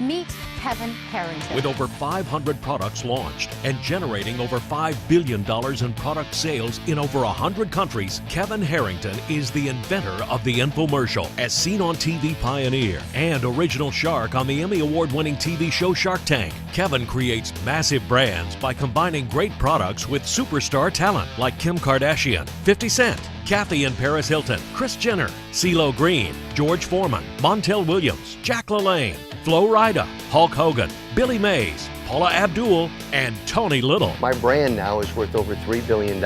Meet Kevin Harrington. With over 500 products launched and generating over $5 billion in product sales in over 100 countries, Kevin Harrington is the inventor of the infomercial, as seen on TV Pioneer, and original shark on the Emmy Award-winning TV show Shark Tank. Kevin creates massive brands by combining great products with superstar talent like Kim Kardashian, 50 Cent, Kathy and Paris Hilton, Kris Jenner, CeeLo Green, George Foreman, Montel Williams, Jack LaLanne, Flo Rida, Hulk Hogan, Billy Mays, Paula Abdul, and Tony Little. My brand now is worth over $3 billion.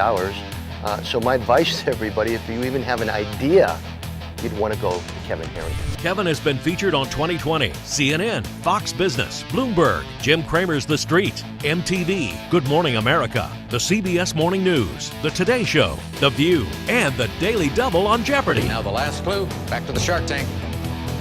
So my advice to everybody, if you even have an idea, you'd want to go to Kevin Harrington. Kevin has been featured on 2020, CNN, Fox Business, Bloomberg, Jim Cramer's The Street, MTV, Good Morning America, the CBS Morning News, The Today Show, The View, and The Daily Double on Jeopardy! Now the last clue, back to the Shark Tank.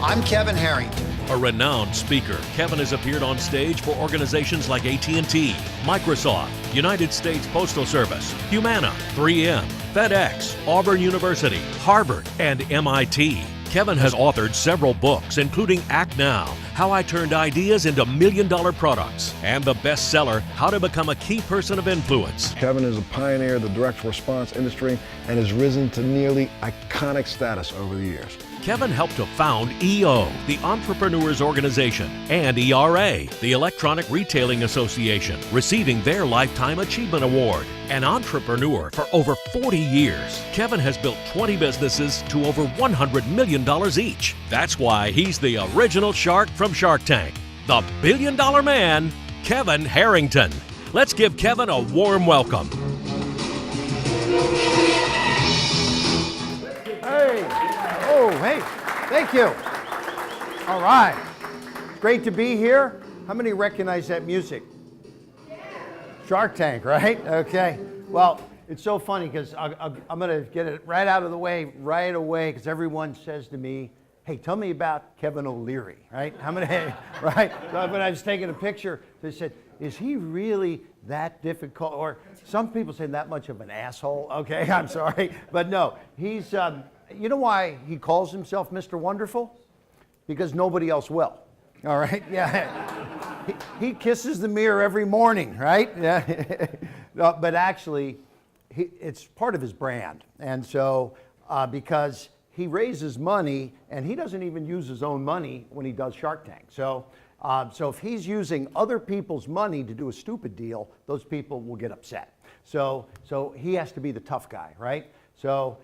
I'm Kevin Harrington. A renowned speaker, Kevin has appeared on stage for organizations like AT&T, Microsoft, United States Postal Service, Humana, 3M, FedEx, Auburn University, Harvard, and MIT. Kevin has authored several books, including Act Now, How I Turned Ideas into Million-Dollar Products, and the bestseller, How to Become a Key Person of Influence. Kevin is a pioneer of the direct response industry and has risen to nearly iconic status over the years. Kevin helped to found EO, the Entrepreneurs Organization, and ERA, the Electronic Retailing Association, receiving their Lifetime Achievement Award. An entrepreneur for over 40 years, Kevin has built 20 businesses to over $100 million each. That's why he's the original shark from Shark Tank, the billion-dollar man, Kevin Harrington. Let's give Kevin a warm welcome. Hey, thank you. All right. Great to be here. How many recognize that music? Shark Tank, right? Okay. Well, it's so funny because I'm going to get it right out of the way right away because everyone says to me, hey, tell me about Kevin O'Leary, right? How many, right? So when I was taking a picture, they said, is he really that difficult? Or some people say that much of an asshole. Okay, I'm sorry. But no, he's, you know why he calls himself Mr. Wonderful? Because nobody else will. All right? Yeah. He kisses the mirror every morning, right? Yeah. No, but actually, it's part of his brand. And so, because he raises money, and he doesn't even use his own money when he does Shark Tank. So if he's using other people's money to do a stupid deal, those people will get upset. So he has to be the tough guy, right? So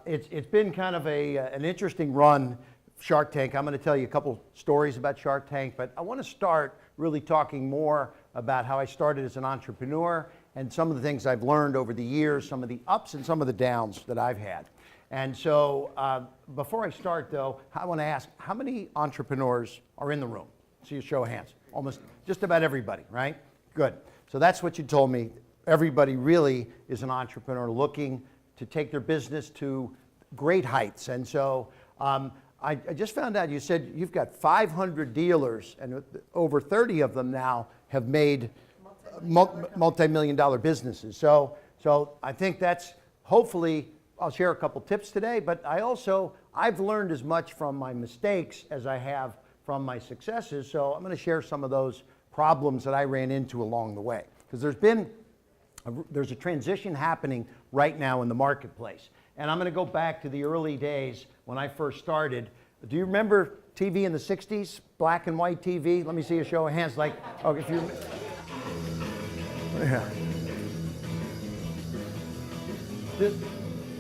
it's been kind of an interesting run, Shark Tank. I'm going to tell you a couple stories about Shark Tank, but I want to start really talking more about how I started as an entrepreneur and some of the things I've learned over the years, some of the ups and some of the downs that I've had. And so before I start, though, I want to ask, how many entrepreneurs are in the room? See a show of hands. Almost just about everybody, right? Good. So that's what you told me. Everybody really is an entrepreneur looking to take their business to great heights. And so I just found out, you said you've got 500 dealers and over 30 of them now have made multi-million-dollar businesses. So I think that's, hopefully, I'll share a couple tips today, but I've learned as much from my mistakes as I have from my successes. So I'm going to share some of those problems that I ran into along the way. Because there's a transition happening right now in the marketplace. And I'm going to go back to the early days when I first started. Do you remember TV in the 60s? Black and white TV? Let me see a show of hands. Like, oh, if you... Yeah.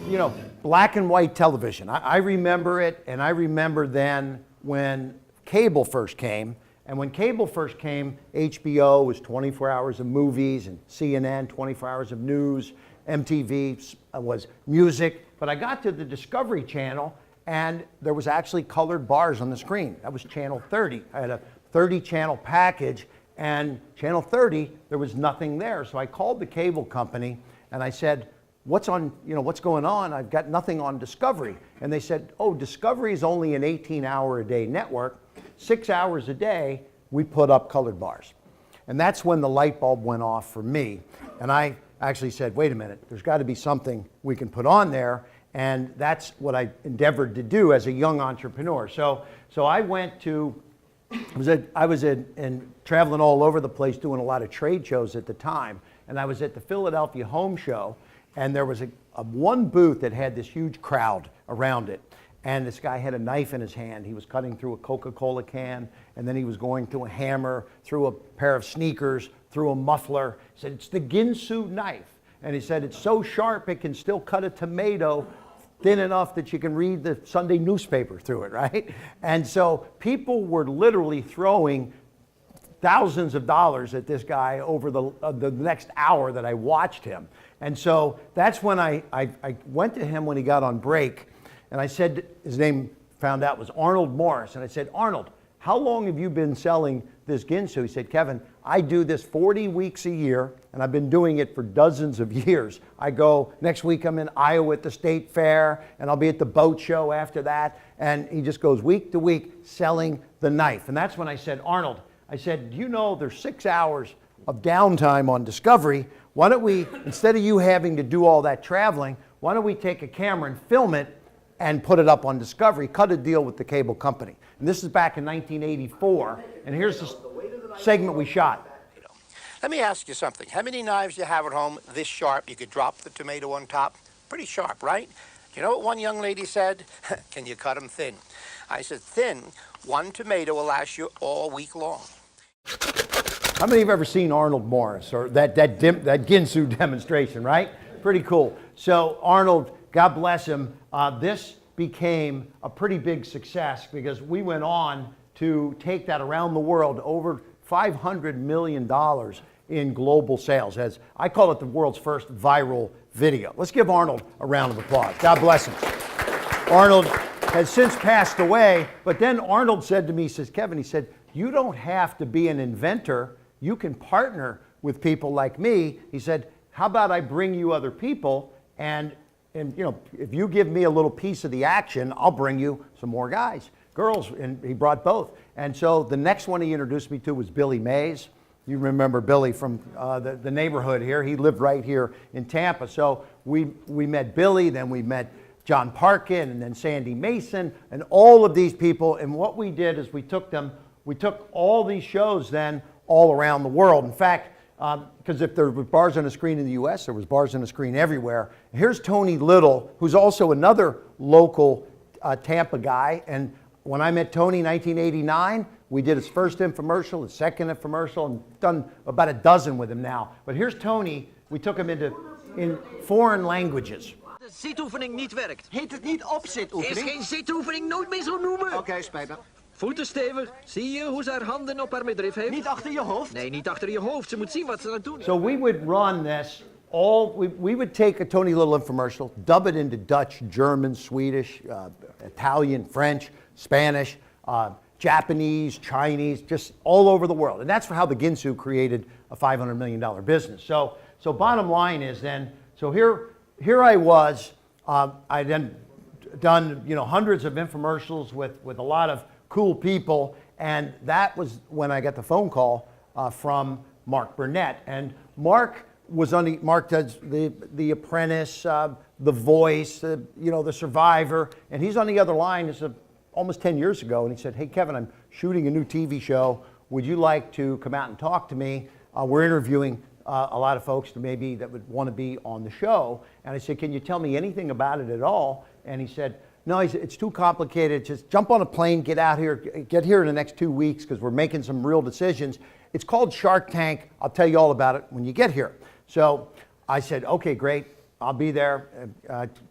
You know, black and white television. I remember it, and I remember then when cable first came. And when cable first came, HBO was 24 hours of movies, and CNN, 24 hours of news, MTV was music. But I got to the Discovery Channel, and there was actually colored bars on the screen. That was Channel 30. I had a 30-channel package, and Channel 30, there was nothing there. So I called the cable company, and I said, what's going on? I've got nothing on Discovery. And they said, oh, Discovery is only an 18-hour-a-day network. 6 hours a day, we put up colored bars. And that's when the light bulb went off for me. And I actually said, wait a minute, there's got to be something we can put on there. And that's what I endeavored to do as a young entrepreneur. So I went to I was traveling all over the place doing a lot of trade shows at the time, and I was at the Philadelphia Home Show, and there was a one booth that had this huge crowd around it. And this guy had a knife in his hand. He was cutting through a Coca-Cola can, and then he was going through a hammer, through a pair of sneakers, through a muffler. He said, it's the Ginsu knife. And he said, it's so sharp it can still cut a tomato thin enough that you can read the Sunday newspaper through it, right? And so people were literally throwing thousands of dollars at this guy over the next hour that I watched him. And so that's when I went to him when he got on break, and I said, his name found out was Arnold Morris, and I said, Arnold, how long have you been selling this Ginsu? He said, Kevin, I do this 40 weeks a year, and I've been doing it for dozens of years. I go, next week I'm in Iowa at the State Fair, and I'll be at the boat show after that. And he just goes week to week selling the knife. And that's when I said, Arnold, I said, do you know there's 6 hours of downtime on Discovery? Why don't we, instead of you having to do all that traveling, why don't we take a camera and film it and put it up on Discovery, cut a deal with the cable company. And this is back in 1984, and here's the segment we shot. Let me ask you something. How many knives do you have at home this sharp? You could drop the tomato on top. Pretty sharp, right? You know what one young lady said? Can you cut them thin? I said, thin, one tomato will last you all week long. How many have ever seen Arnold Morris or that Ginsu demonstration, right? Pretty cool. So Arnold, God bless him, this became a pretty big success because we went on to take that around the world, over $500 million in global sales. As I call it, the world's first viral video. Let's give Arnold a round of applause. God bless him. Arnold has since passed away, but then Arnold said to me, he says, Kevin, he said, you don't have to be an inventor. You can partner with people like me. He said, how about I bring you other people, and you know, if you give me a little piece of the action, I'll bring you some more guys, girls, and he brought both. And so the next one he introduced me to was Billy Mays. You remember Billy from the neighborhood here. He lived right here in Tampa. So we met Billy, then we met John Parkin, and then Sandy Mason, and all of these people. And what we did is we took all these shows then all around the world. In fact, because if there were bars on a screen in the U.S., there was bars on a screen everywhere. Here's Tony Little, who's also another local Tampa guy. And when I met Tony in 1989, we did his first infomercial, his second infomercial, and done about a dozen with him now. But here's Tony. We took him in foreign languages. De zitoefening niet werkt. Heet het niet opzitoefening? Is geen zitoefening, nooit meer zo noemen. Oké, spijt me. Voeten stevig. Zie je hoe ze haar handen op haar middenrif heeft? Niet achter je hoofd? Nee, niet achter je hoofd. Ze moet zien wat ze aan het doen is. So we would run this we would take a Tony Little infomercial, dub it into Dutch, German, Swedish, Italian, French, Spanish, Japanese, Chinese, just all over the world. And that's how the Ginsu created a $500 million business. So bottom line is then, so here I was, I then done hundreds of infomercials with a lot of cool people, and that was when I got the phone call from Mark Burnett. And Mark does the Apprentice, The Voice, the Survivor, and he's on the other line. It's almost 10 years ago, and he said, hey Kevin, I'm shooting a new TV show. Would you like to come out and talk to me? We're interviewing a lot of folks that would want to be on the show. And I said, can you tell me anything about it at all? And he said, no, it's too complicated. Just jump on a plane, get here in the next 2 weeks because we're making some real decisions. It's called Shark Tank. I'll tell you all about it when you get here. So I said, okay, great. I'll be there.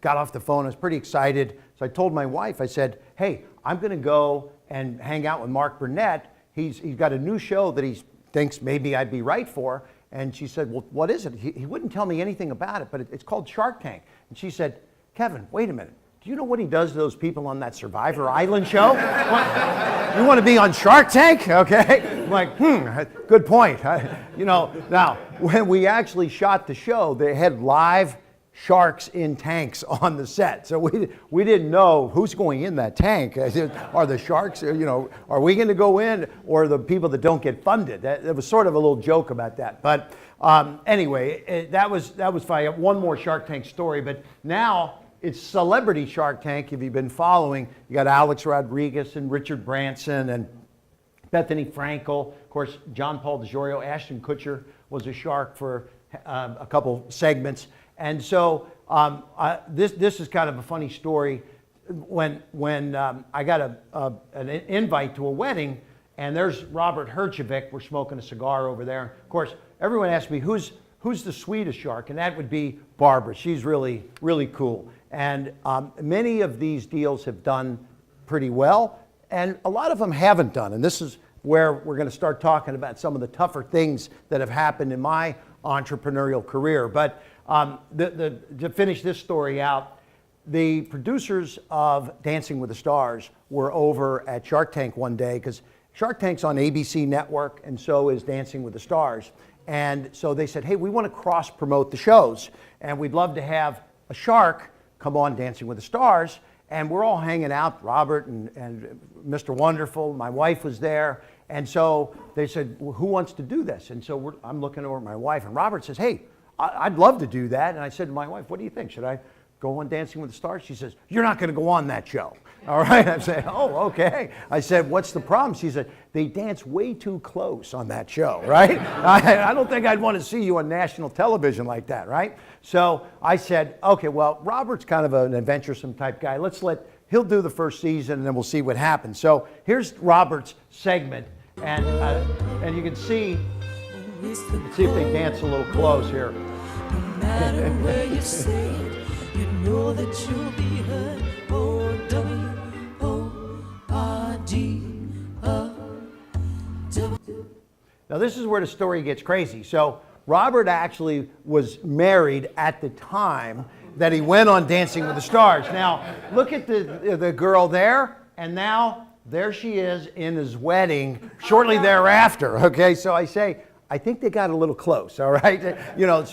Got off the phone. I was pretty excited. So I told my wife, I said, hey, I'm going to go and hang out with Mark Burnett. He's got a new show that he thinks maybe I'd be right for. And she said, well, what is it? He wouldn't tell me anything about it, but it's called Shark Tank. And she said, Kevin, wait a minute. Do you know what he does to those people on that Survivor Island show? You want to be on Shark Tank? Okay. I'm like, good point. Now, when we actually shot the show, they had live sharks in tanks on the set. So we didn't know who's going in that tank. Are the sharks, are we going to go in, or the people that don't get funded? There was sort of a little joke about that. But anyway, that was fine. One more Shark Tank story, but now it's Celebrity Shark Tank. If you've been following, you got Alex Rodriguez and Richard Branson and Bethany Frankel, of course, John Paul DeJorio, Ashton Kutcher was a shark for a couple segments. And so this is kind of a funny story. When I got an invite to a wedding, and there's Robert Herjavec, we're smoking a cigar over there. Of course, everyone asked me, who's the Swedish shark? And that would be Barbara. She's really, really cool. And many of these deals have done pretty well, and a lot of them haven't done. And this is where we're going to start talking about some of the tougher things that have happened in my entrepreneurial career. But to finish this story out, the producers of Dancing with the Stars were over at Shark Tank one day, because Shark Tank's on ABC Network, and so is Dancing with the Stars. And so they said, hey, we want to cross-promote the shows, and we'd love to have a shark come on Dancing with the Stars. And we're all hanging out, Robert and Mr. Wonderful, my wife was there. And so they said, well, who wants to do this? And so I'm looking over at my wife, and Robert says, hey, I'd love to do that. And I said to my wife, what do you think? Should I go on Dancing with the Stars? She says, you're not going to go on that show. All right. I said, oh, okay. I said, what's the problem? She said, they dance way too close on that show, right? I don't think I'd want to see you on national television like that, right? So I said, okay, well, Robert's kind of an adventuresome type guy. He'll do the first season, and then we'll see what happens. So here's Robert's segment, and you can see, let's see if they dance a little close here. No matter where you say it, you know that you'll be heard. Now this is where the story gets crazy. So Robert actually was married at the time that he went on Dancing with the Stars. Now look at the girl there, and now there she is in his wedding shortly thereafter. Okay, so I say, I think they got a little close, all right? You know, he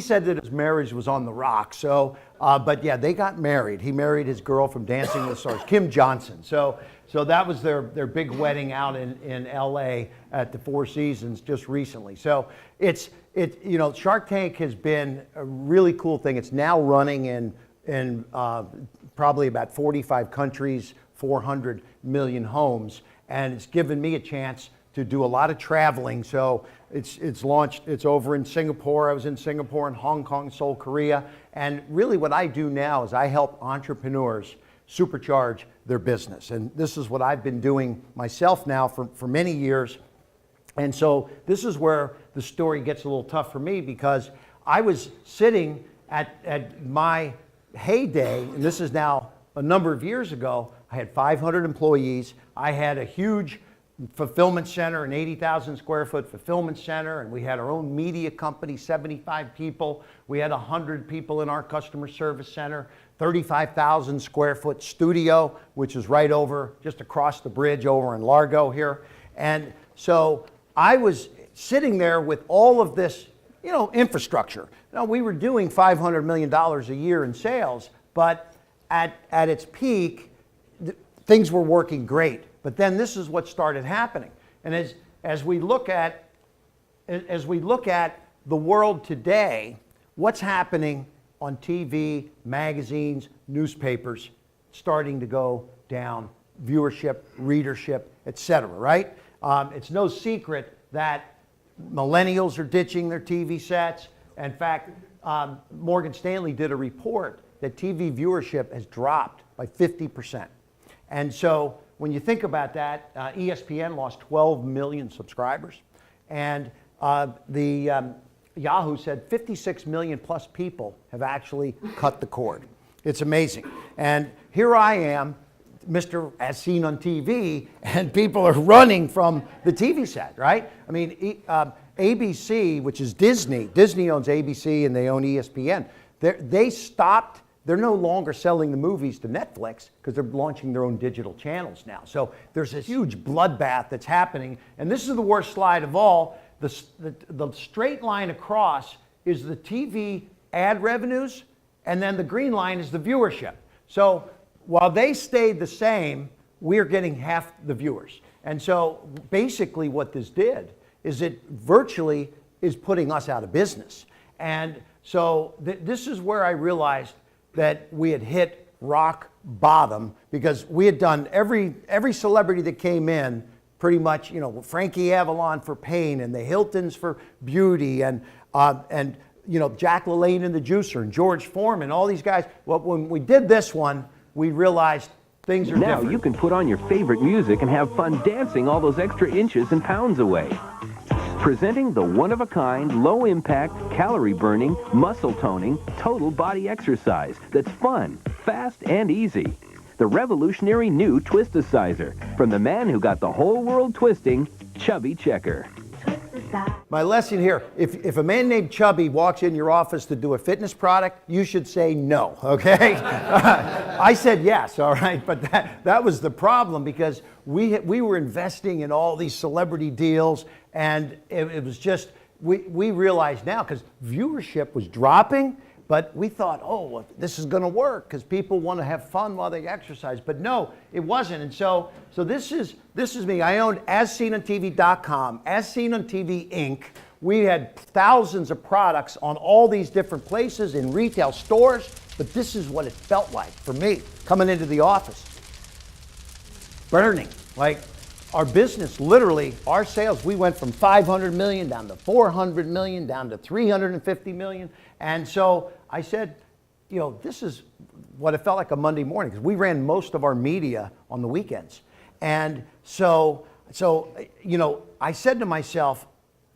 said that his marriage was on the rocks. So, but yeah, they got married. He married his girl from Dancing with the Stars, Kim Johnson. So that was their big wedding out in LA at the Four Seasons just recently. So you know, Shark Tank has been a really cool thing. It's now running in probably about 45 countries, 400 million homes. And it's given me a chance to do a lot of traveling. So it's launched, it's over in Singapore. I was in Singapore and Hong Kong, Seoul, Korea. And really what I do now is I help entrepreneurs supercharge their business. And this is what I've been doing myself now for many years. And so this is where the story gets a little tough for me, because I was sitting at my heyday, and this is now a number of years ago. I had 500 employees. I had a huge fulfillment center, an 80,000 square foot fulfillment center, and we had our own media company, 75 people. We had 100 people in our customer service center, 35,000 square foot studio, which is right over, just across the bridge over in Largo here. And so I was sitting there with all of this, you know, infrastructure. Now, we were doing $500 million a year in sales, but at its peak, things were working great. But then this is what started happening. And as we look at the world today, what's happening on TV, magazines, newspapers, starting to go down, viewership, readership, etc., right? It's no secret that millennials are ditching their TV sets. In fact, Morgan Stanley did a report that TV viewership has dropped by 50%. And so when you think about that, ESPN lost 12 million subscribers. And Yahoo said 56 million plus people have actually cut the cord. It's amazing. And here I am, Mr. As Seen on TV, and people are running from the TV set, right? I mean, ABC, which is Disney owns ABC and they own ESPN. They stopped. They're no longer selling the movies to Netflix because they're launching their own digital channels now. So there's this huge bloodbath that's happening. And this is the worst slide of all. The straight line across is the TV ad revenues, and then the green line is the viewership. So while they stayed the same, we're getting half the viewers. And so basically what this did is it virtually is putting us out of business. And so this is where I realized that we had hit rock bottom because we had done every celebrity that came in, pretty much, you know, Frankie Avalon for pain and the Hiltons for beauty and you know, Jack LaLanne and the Juicer and George Foreman, all these guys. Well, when we did this one, we realized things are different. Now you can put on your favorite music and have fun dancing all those extra inches and pounds away. Presenting the one-of-a-kind, low-impact, calorie-burning, muscle-toning, total body exercise that's fun, fast, and easy. The revolutionary new Twist-A-Sizer from the man who got the whole world twisting, Chubby Checker. My lesson here, if a man named Chubby walks in your office to do a fitness product, you should say no, okay? I said yes, all right, but that was the problem because we were investing in all these celebrity deals, and it was just, we realized now, because viewership was dropping, but we thought, oh, well, this is going to work because people want to have fun while they exercise. But no, it wasn't. And so this is me. I owned AsSeenOnTV.com, As Seen on TV Inc. We had thousands of products on all these different places in retail stores. But this is what it felt like for me coming into the office. Burning. Like our business, literally, our sales, we went from 500 million down to 400 million, down to 350 million. And so I said, you know, this is what it felt like a Monday morning because we ran most of our media on the weekends. And so you know, I said to myself,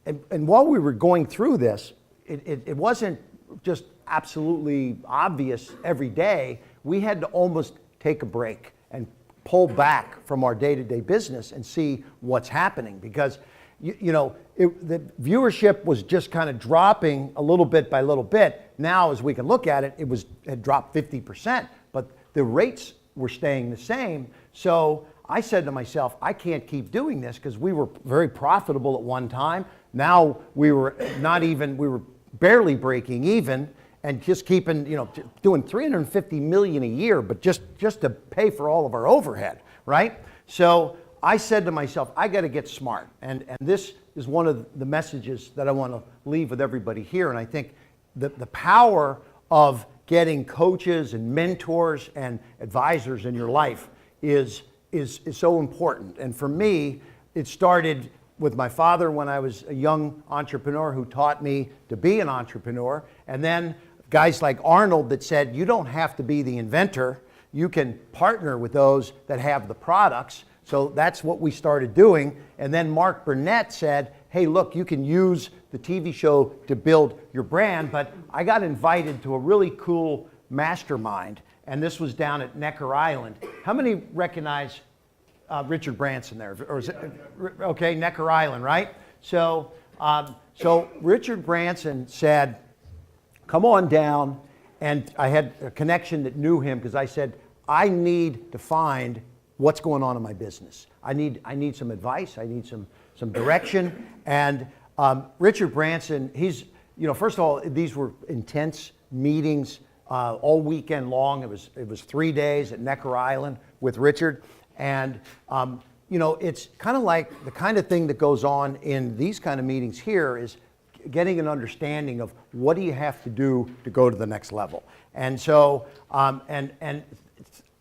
and while we were going through this, it wasn't just absolutely obvious every day. We had to almost take a break and pull back from our day-to-day business and see what's happening because you know, the viewership was just kind of dropping a little bit by little bit. Now, as we can look at it, it had dropped 50%, but the rates were staying the same. So I said to myself, I can't keep doing this because we were very profitable at one time. Now we were barely breaking even and just keeping, you know, doing 350 million a year, but just to pay for all of our overhead, right? So I said to myself, I got to get smart. And this is one of the messages that I want to leave with everybody here. And I think the power of getting coaches and mentors and advisors in your life is so important. And for me, it started with my father when I was a young entrepreneur who taught me to be an entrepreneur. And then guys like Arnold that said, you don't have to be the inventor. You can partner with those that have the products. So that's what we started doing. And then Mark Burnett said, hey, look, you can use the TV show to build your brand. But I got invited to a really cool mastermind. And this was down at Necker Island. How many recognize Richard Branson there? Or is it, okay, Necker Island, right? So Richard Branson said, come on down. And I had a connection that knew him because I said, I need to find what's going on in my business. I need some advice. I need some direction. And Richard Branson, he's, you know, first of all, these were intense meetings all weekend long. It was 3 days at Necker Island with Richard. And, you know, it's kind of like the kind of thing that goes on in these kind of meetings here is getting an understanding of what do you have to do to go to the next level. And so, and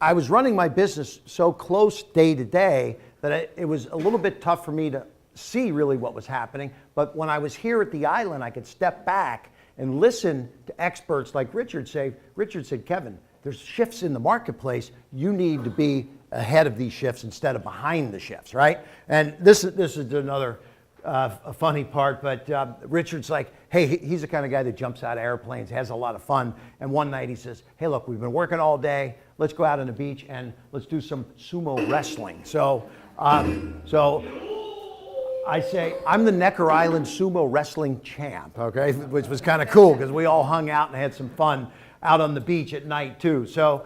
I was running my business so close day to day that it was a little bit tough for me to see really what was happening. But when I was here at the island, I could step back and listen to experts like Richard say. Richard said, Kevin, there's shifts in the marketplace. You need to be ahead of these shifts instead of behind the shifts, right? And this is another a funny part, but Richard's like, hey, he's the kind of guy that jumps out of airplanes, has a lot of fun. And one night he says, hey, look, we've been working all day. Let's go out on the beach and let's do some sumo wrestling. So I say, I'm the Necker Island sumo wrestling champ, okay? Which was kind of cool because we all hung out and had some fun out on the beach at night too. So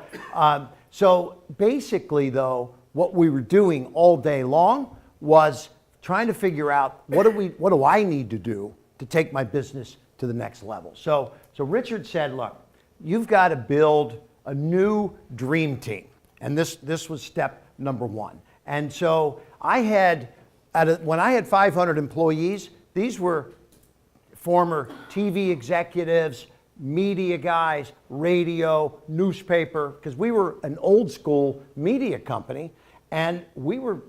basically though, what we were doing all day long was trying to figure out what do I need to do to take my business to the next level. So Richard said, look, you've got to build a new dream team. And this was step number one. And so when I had 500 employees, these were former TV executives, media guys, radio, newspaper, because we were an old school media company, and we were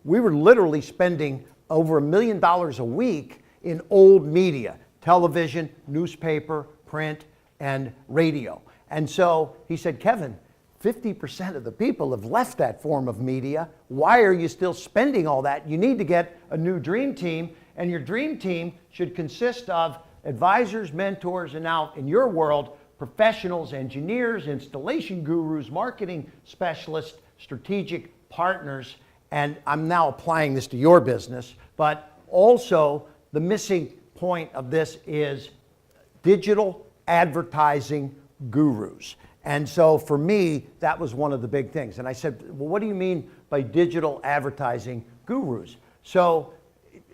literally spending over $1 million a week in old media, television, newspaper, print, and radio. And so he said, Kevin, 50% of the people have left that form of media. Why are you still spending all that? You need to get a new dream team, and your dream team should consist of advisors, mentors, and now in your world, professionals, engineers, installation gurus, marketing specialists, strategic partners, and I'm now applying this to your business, but also the missing point of this is digital advertising gurus. And so for me, that was one of the big things. And I said, well, what do you mean by digital advertising gurus? So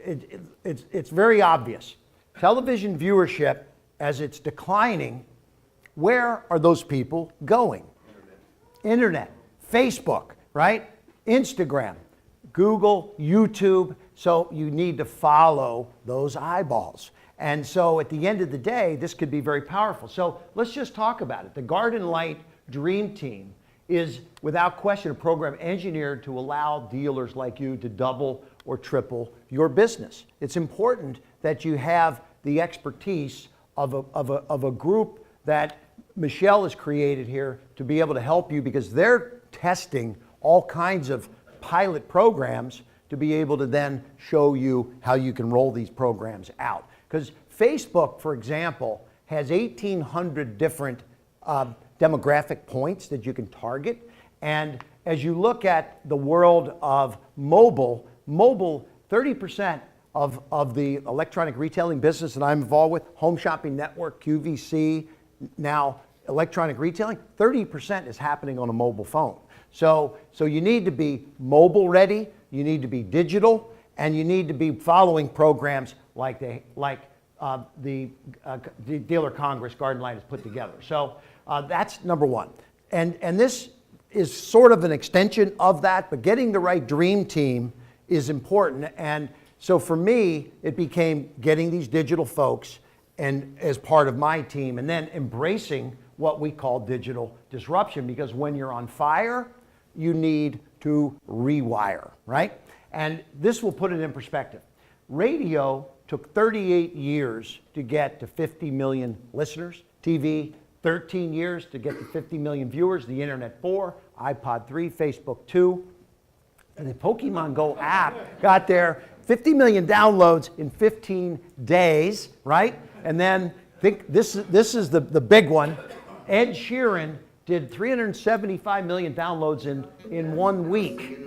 it's very obvious. Television viewership, as it's declining, where are those people going? Internet, Facebook, right? Instagram, Google, YouTube. So you need to follow those eyeballs. And so at the end of the day, this could be very powerful. So let's just talk about it. The Garden Light Dream Team is, without question, a program engineered to allow dealers like you to double or triple your business. It's important that you have the expertise of a group that Michelle has created here to be able to help you, because they're testing all kinds of pilot programs to be able to then show you how you can roll these programs out. Because Facebook, for example, has 1,800 different demographic points that you can target. And as you look at the world of mobile, 30% of the electronic retailing business that I'm involved with, Home Shopping Network, QVC, now electronic retailing, 30% is happening on a mobile phone. So you need to be mobile ready, you need to be digital, and you need to be following programs like the Dealer Congress Garden Light has put together. So that's number one. And this is sort of an extension of that, but getting the right dream team is important. And so for me, it became getting these digital folks and as part of my team, and then embracing what we call digital disruption, because when you're on fire, you need to rewire, right? And this will put it in perspective. Radio took 38 years to get to 50 million listeners. TV, 13 years to get to 50 million viewers. The internet, 4. iPod, 3. Facebook, 2. And the Pokemon Go app got there, 50 million downloads in 15 days, right? And then think this is the big one. Ed Sheeran did 375 million downloads in 1 week.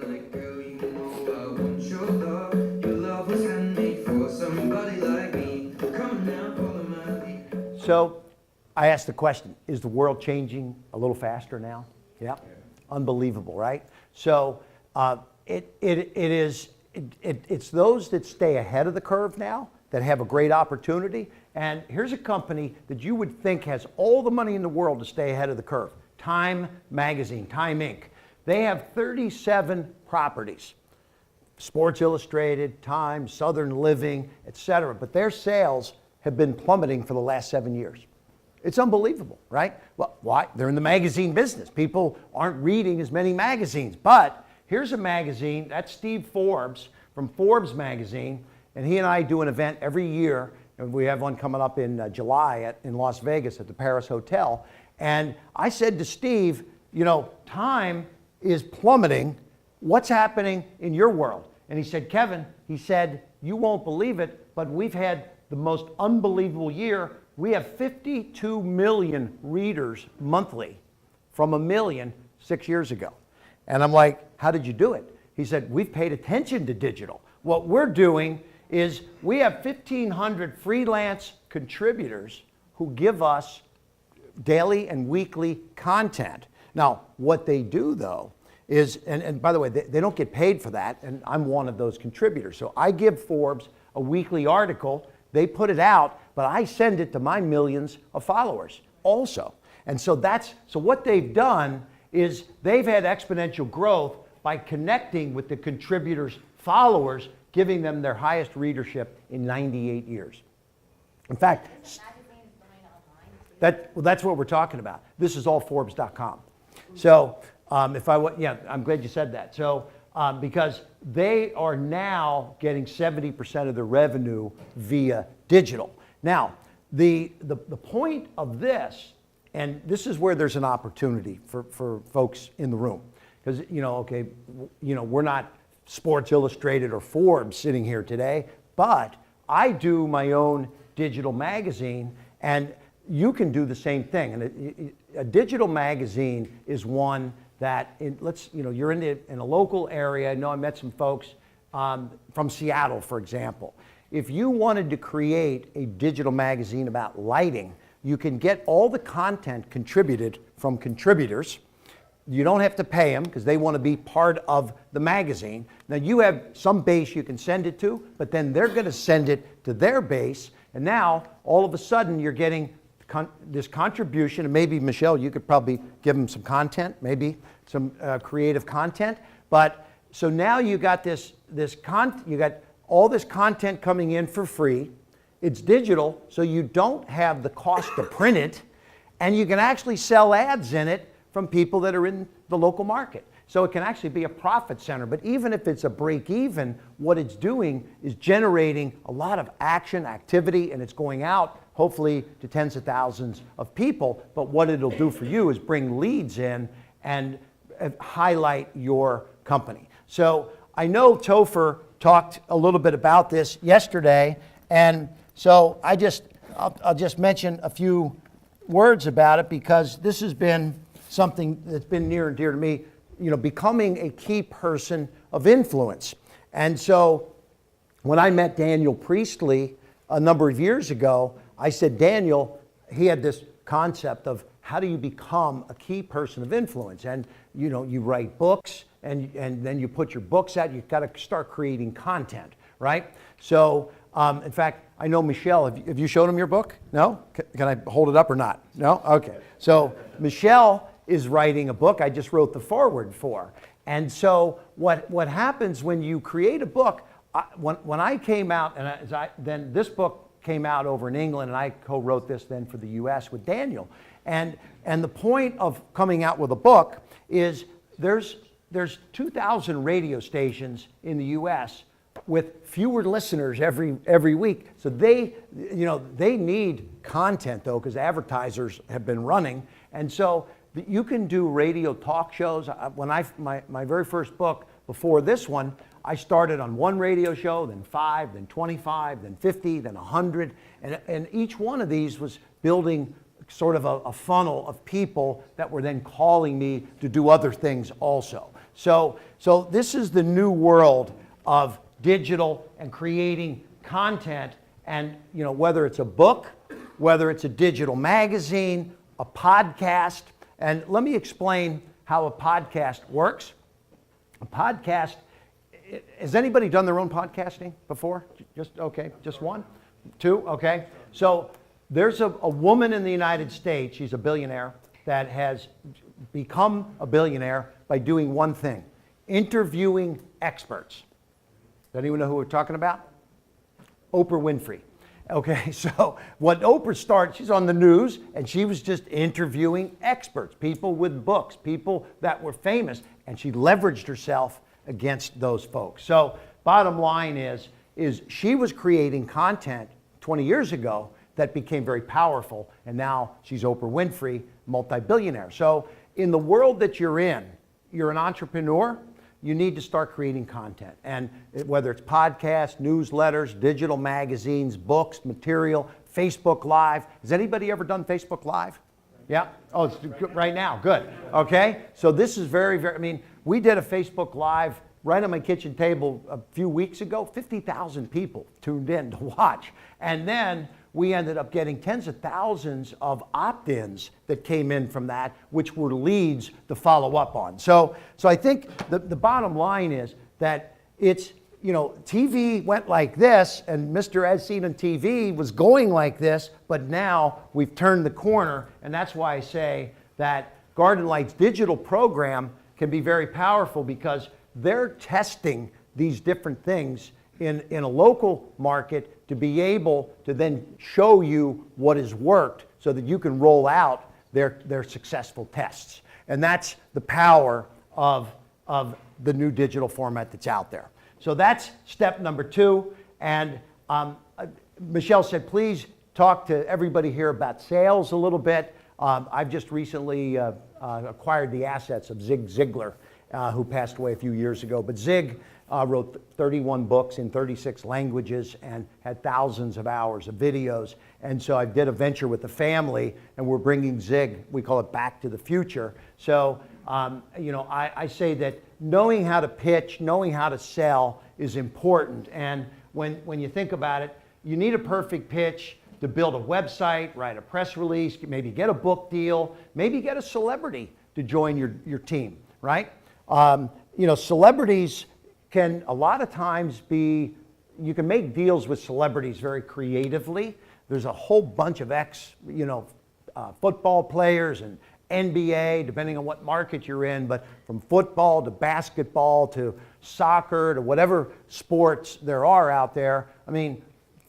So I asked the question, is the world changing a little faster now? Yeah. Unbelievable, right? So it's those that stay ahead of the curve now that have a great opportunity. And here's a company that you would think has all the money in the world to stay ahead of the curve. Time Magazine, Time Inc. They have 37 properties. Sports Illustrated, Time, Southern Living, etc. But their sales have been plummeting for the last 7 years. It's unbelievable, right? Well, why? They're in the magazine business. People aren't reading as many magazines. But here's a magazine, that's Steve Forbes from Forbes magazine, and he and I do an event every year, and we have one coming up in July in Las Vegas at the Paris Hotel. And I said to Steve, you know, Time is plummeting. What's happening in your world? And he said, Kevin, he said, you won't believe it, but we've had the most unbelievable year. We have 52 million readers monthly from 1 million 6 years ago. And I'm like, how did you do it? He said, we've paid attention to digital. What we're doing is we have 1,500 freelance contributors who give us daily and weekly content. Now, what they do though is, and by the way, they don't get paid for that, and I'm one of those contributors. So I give Forbes a weekly article, they put it out, but I send it to my millions of followers also. And so what they've done is they've had exponential growth by connecting with the contributors' followers, giving them their highest readership in 98 years. In fact, That's what we're talking about. This is all Forbes.com. So I'm glad you said that. So because they are now getting 70% of the revenue via digital. Now, the point of this, and this is where there's an opportunity for folks in the room, because we're not Sports Illustrated or Forbes sitting here today, but I do my own digital magazine, and you can do the same thing. And a digital magazine is one that, you're in a local area. I know I met some folks from Seattle, for example. If you wanted to create a digital magazine about lighting, you can get all the content contributed from contributors. You don't have to pay them because they want to be part of the magazine. Now you have some base you can send it to, but then they're going to send it to their base. And now all of a sudden you're getting this contribution, and maybe Michelle, you could probably give them some content, maybe some creative content. But so now you got you got all this content coming in for free. It's digital, so you don't have the cost to print it, and you can actually sell ads in it from people that are in the local market. So it can actually be a profit center. But even if it's a break even, what it's doing is generating a lot of action, activity, and it's going out hopefully to tens of thousands of people. But what it'll do for you is bring leads in and highlight your company. So I know Topher talked a little bit about this yesterday, and so I'll just mention a few words about it, because this has been something that's been near and dear to me, becoming a key person of influence. And so when I met Daniel Priestley a number of years ago, I said, Daniel, he had this concept of how do you become a key person of influence? And you write books, and then you put your books out, you've got to start creating content, right? So in fact, I know Michelle, have you shown him your book? No? Can I hold it up or not? No? Okay. So Michelle is writing a book I just wrote the foreword for. And so what happens when you create a book, when I came out, then this book came out over in England, and I co-wrote this then for the US with Daniel. And the point of coming out with a book is there's 2,000 radio stations in the US with fewer listeners every week. So they need content, though, because advertisers have been running. And so you can do radio talk shows. When my very first book, before this one, I started on one radio show, then 5, then 25, then 50, then 100. And each one of these was building sort of a funnel of people that were then calling me to do other things also. So this is the new world of digital and creating content, and whether it's a book, whether it's a digital magazine, a podcast. And let me explain how a podcast works. A podcast, has anybody done their own podcasting before? Just one? 2? Okay. So there's a woman in the United States, she's a billionaire, that has become a billionaire by doing one thing: interviewing experts. Does anyone know who we're talking about? Oprah Winfrey. Okay, so what Oprah started, she's on the news, and she was just interviewing experts, people with books, people that were famous, and she leveraged herself against those folks. So bottom line is she was creating content 20 years ago that became very powerful, and now she's Oprah Winfrey, multi-billionaire. So in the world that you're in, you're an entrepreneur, you need to start creating content. And whether it's podcasts, newsletters, digital magazines, books, material, Facebook Live. Has anybody ever done Facebook Live? Yeah? Oh, it's right now. Good. Okay? So this is very, we did a Facebook Live right on my kitchen table a few weeks ago. 50,000 people tuned in to watch. And then we ended up getting tens of thousands of opt-ins that came in from that, which were leads to follow up on. So I think the bottom line is that it's, TV went like this, and Mr. As Seen on TV was going like this, but now we've turned the corner, and that's why I say that Garden Light's digital program can be very powerful, because they're testing these different things in a local market to be able to then show you what has worked so that you can roll out their successful tests. And that's the power of the new digital format that's out there. So that's step number 2. And Michelle said, please talk to everybody here about sales a little bit. I've just recently acquired the assets of Zig Ziglar, who passed away a few years ago. But Zig wrote 31 books in 36 languages and had thousands of hours of videos. And so I did a venture with the family, and we're bringing Zig, we call it Back to the Future. So, I say that knowing how to pitch, knowing how to sell is important. And when you think about it, you need a perfect pitch to build a website, write a press release, maybe get a book deal, maybe get a celebrity to join your team, right? Celebrities can a lot of times you can make deals with celebrities very creatively. There's a whole bunch of football players and NBA, depending on what market you're in, but from football to basketball to soccer to whatever sports there are out there. I mean,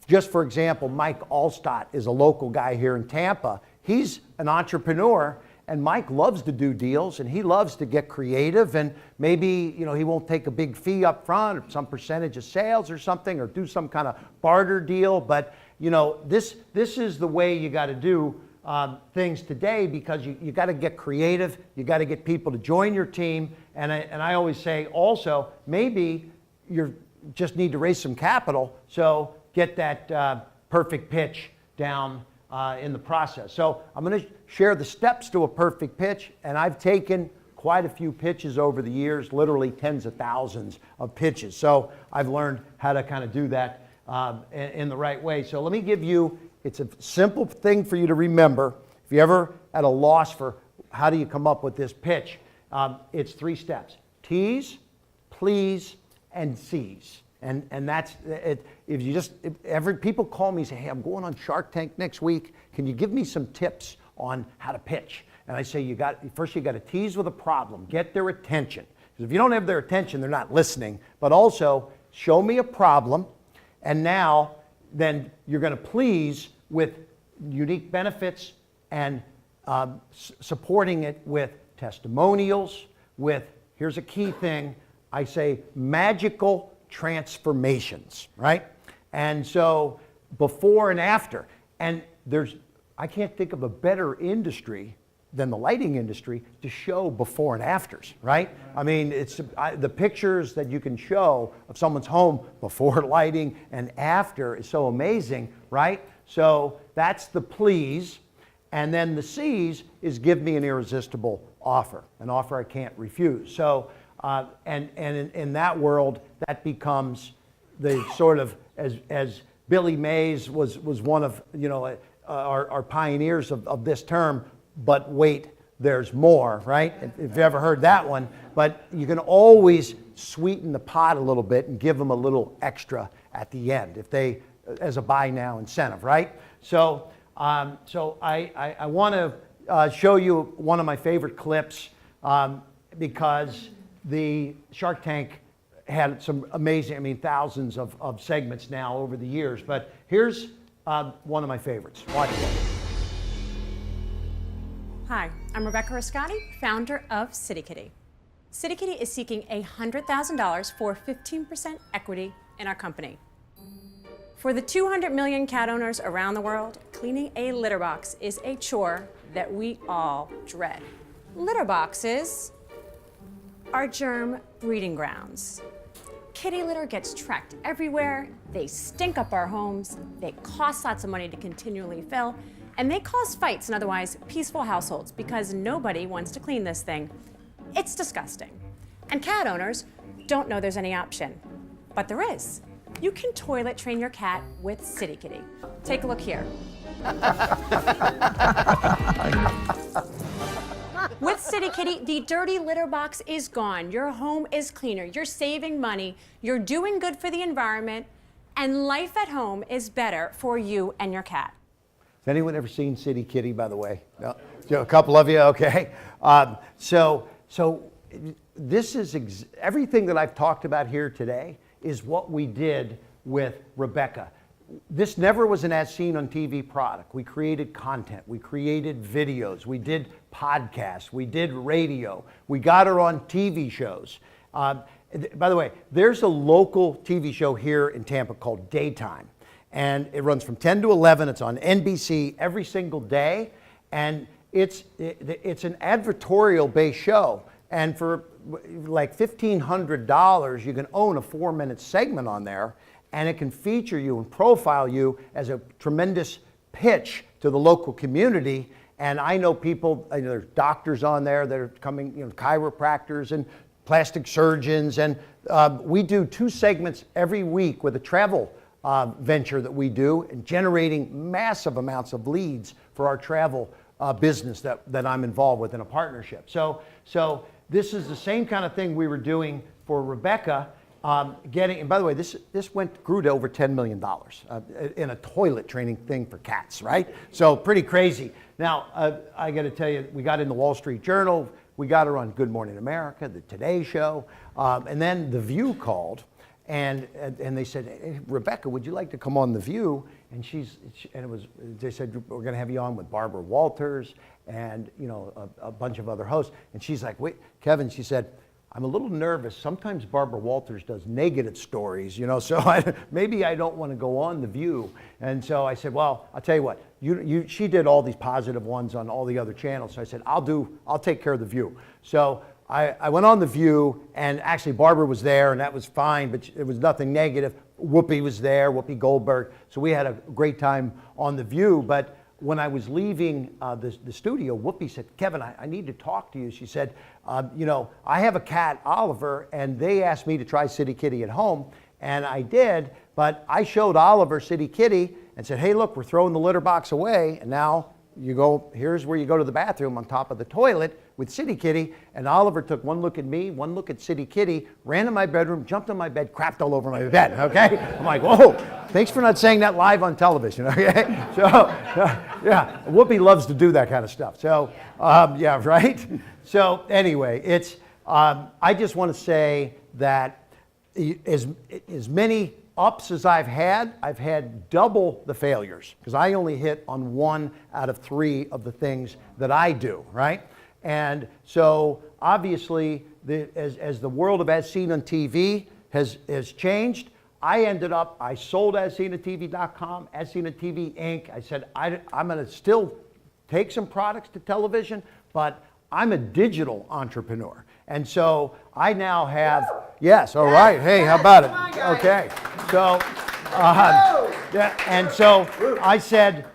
just for example, Mike Allstott is a local guy here in Tampa. He's an entrepreneur, and Mike loves to do deals, and he loves to get creative, and maybe he won't take a big fee up front or some percentage of sales or something, or do some kind of barter deal. But this is the way you got to do things today, because you got to get creative, you got to get people to join your team, and I always say also, maybe you just need to raise some capital, so get that perfect pitch down in the process. So I'm going to share the steps to a perfect pitch, and I've taken quite a few pitches over the years, literally tens of thousands of pitches. So I've learned how to kind of do that in the right way. So let me give you, it's a simple thing for you to remember. If you're ever at a loss for how do you come up with this pitch, it's 3 steps: tease, please, and seize. And that's it. People call me and say, hey, I'm going on Shark Tank next week. Can you give me some tips on how to pitch? And I say, first you got to tease with a problem, get their attention. Because if you don't have their attention, they're not listening. But also, show me a problem, and now then you're going to please with unique benefits and supporting it with testimonials, with, here's a key thing, I say magical transformations, right? And so before and after, and I can't think of a better industry than the lighting industry to show before and afters, right? I mean, the pictures that you can show of someone's home before lighting and after is so amazing, right? So that's the please. And then the seize is give me an irresistible offer, an offer I can't refuse. So, and in that world, that becomes the sort of, as Billy Mays was one of, our pioneers of this term, but wait, there's more, right? If you've ever heard that one. But you can always sweeten the pot a little bit and give them a little extra at the end, if they, as a buy now incentive, right? So, I want to show you one of my favorite clips because the Shark Tank had some amazing, thousands of segments now over the years. But here's one of my favorites. Watch it. Hi, I'm Rebecca Rascotti, founder of CityKitty. CityKitty is seeking $100,000 for 15% equity in our company. For the 200 million cat owners around the world, cleaning a litter box is a chore that we all dread. Litter boxes are germ breeding grounds. Kitty litter gets tracked everywhere, they stink up our homes, they cost lots of money to continually fill, and they cause fights in otherwise peaceful households because nobody wants to clean this thing. It's disgusting. And cat owners don't know there's any option, but there is. You can toilet train your cat with CityKitty. Take a look here. With CityKitty, the dirty litter box is gone. Your home is cleaner. You're saving money. You're doing good for the environment. And life at home is better for you and your cat. Has anyone ever seen CityKitty, by the way? No? A couple of you, okay. So this is everything that I've talked about here today is what we did with Rebecca. this never was an as seen on TV product. We created content, we created videos, we did podcasts, we did radio, we got her on TV shows. By the way, there's a local TV show here in Tampa called Daytime, and it runs from 10 to 11. It's on NBC every single day, and it's an advertorial-based show. And for like $1,500, you can own a 4-minute segment on there, and it can feature you and profile you as a tremendous pitch to the local community. And I know people, there's doctors on there that are coming, chiropractors and plastic surgeons, and we do 2 segments every week with a travel venture that we do, and generating massive amounts of leads for our travel business that I'm involved with in a partnership. So this is the same kind of thing we were doing for Rebecca, and by the way, this grew to over $10 million in a toilet training thing for cats, right? So pretty crazy. Now, I got to tell you, we got in the Wall Street Journal, we got her on Good Morning America, the Today Show, and then The View called, and they said, hey, Rebecca, would you like to come on The View? And they said, we're going to have you on with Barbara Walters and a bunch of other hosts. And she's like, wait, Kevin, she said, I'm a little nervous. Sometimes Barbara Walters does negative stories, so maybe I don't want to go on The View. And so I said, well, I'll tell you what, she did all these positive ones on all the other channels. So I said, I'll take care of The View. So I went on The View, and actually Barbara was there, and that was fine, but it was nothing negative. Whoopi was there, Whoopi Goldberg. So we had a great time on The View. But when I was leaving the studio, Whoopi said, Kevin, I need to talk to you. She said, I have a cat, Oliver, and they asked me to try City Kitty at home, and I did, but I showed Oliver City Kitty and said, hey, look, we're throwing the litter box away, and now here's where you go to the bathroom on top of the toilet with City Kitty. And Oliver took one look at me, one look at City Kitty, ran in my bedroom, jumped on my bed, crapped all over my bed, okay? I'm like, whoa, thanks for not saying that live on television, okay? So, yeah, Whoopi loves to do that kind of stuff. So, yeah, right? So anyway, I just want to say that as many ups as I've had double the failures, because I only hit on 1 out of 3 of the things that I do, right? And so obviously, as the world of As Seen on TV has changed, I sold AsSeenOnTV.com, As Seen on TV Inc. I said, I'm going to still take some products to television, but I'm a digital entrepreneur. And so I now have, yes, all right, hey, how about it? Okay, so, and so I said,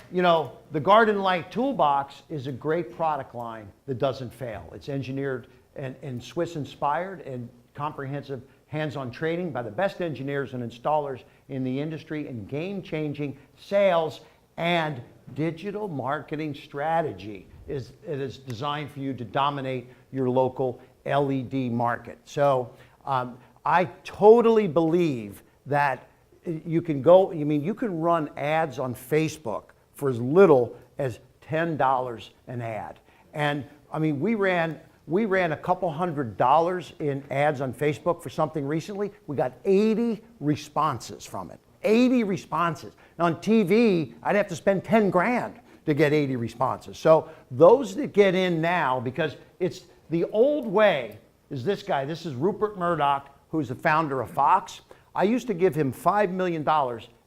the Garden Light Toolbox is a great product line that doesn't fail. It's engineered and Swiss-inspired and comprehensive hands-on training by the best engineers and installers in the industry, and game-changing sales and digital marketing strategy. It is designed for you to dominate your local LED market. So I totally believe that you can run ads on Facebook for as little as $10 an ad. And I mean, we ran a couple $100 in ads on Facebook for something recently. We got 80 responses from it. 80 responses. Now on TV, I'd have to spend 10 grand to get 80 responses. So those that get in now, because it's the old way, is this guy. This is Rupert Murdoch, who's the founder of Fox. I used to give him $5 million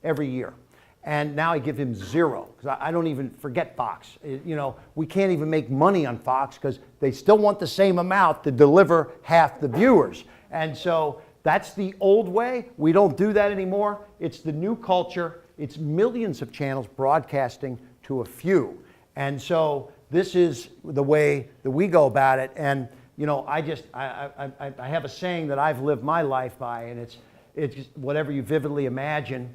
every year. And now I give him 0, because I don't even forget Fox. We can't even make money on Fox because they still want the same amount to deliver half the viewers. And so that's the old way. We don't do that anymore. It's the new culture. It's millions of channels broadcasting to a few. And so this is the way that we go about it. And I have a saying that I've lived my life by, and it's whatever you vividly imagine,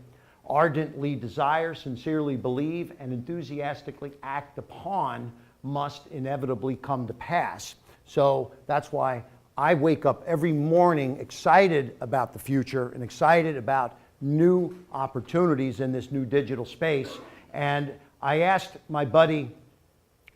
ardently desire, sincerely believe, and enthusiastically act upon must inevitably come to pass. So that's why I wake up every morning excited about the future and excited about new opportunities in this new digital space. And I asked my buddy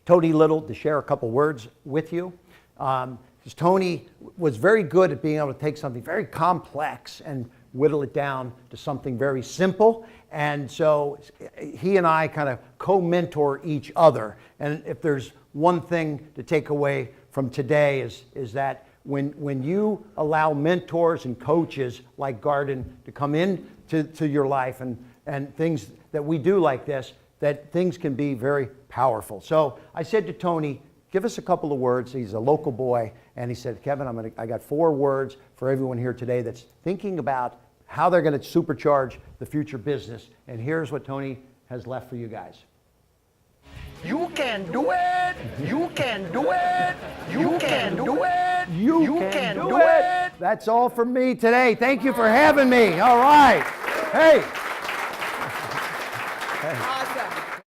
Tony Little to share a couple words with you. Because Tony was very good at being able to take something very complex and whittle it down to something very simple. And so he and I kind of co-mentor each other. And if there's one thing to take away from today is that when you allow mentors and coaches like Garden to come in to your life and things that we do like this, that things can be very powerful. So I said to Tony, give us a couple of words. He's a local boy, and he said, Kevin, I got 4 words for everyone here today that's thinking about how they're going to supercharge the future business. And here's what Tony has left for you guys. You can do it! You can do it! You can do it! You can do it! That's all from me today. Thank you for having me. All right. Hey. Awesome.